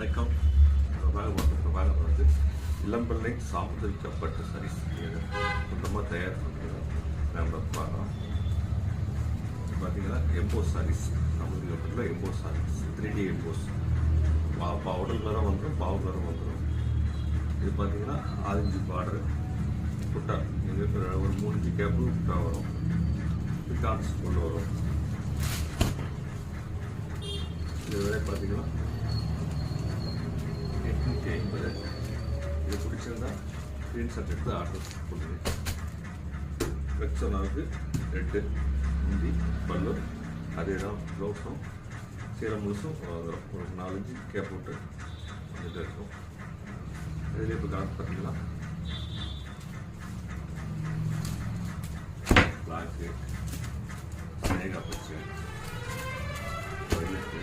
வணக்கம். பிரபாகர் வந்து இளம்பிள்ளை சாமுதிரிக்கப்பட்ட சரிஸ் சொந்தமாக தயார் பண்ணுறோம். நம்ம பார்க்கலாம். பார்த்தீங்கன்னா எம்போஸ் சாரீஸ், சாமுதிரிக்கப்பட்டில் emboss saris 3D emboss powder கலராக வந்துடும், பாவு கலராக வந்துடும். இது பார்த்தீங்கன்னா ஆரஞ்சு பார்டரு புட்டா, இது ஒரு 3 கேப்பு புட்டா வரும், பிகான்ஸ் கொண்டு வரும். இது விலை பார்த்தீங்கன்னா 850. இது பிடிச்சிருந்தா ஸ்க்ரீன்ஷாட் எடுத்து ஆர்டர் பண்ணுங்க. வெக்ஸோனாவுக்கு ரெட்டு முந்தி பல்லு அதே தான், ப்ளவுஸும் சீரம் முழுசும் வந்துடும். ஒரு 4-5 கேப் போட்டு வந்துட்டு இருக்கும். இதில் இப்போ கணக்கு பார்த்தீங்கன்னா பிளாக்கு, ஸ்னேகா பச்சை, ஒயிலட்டு,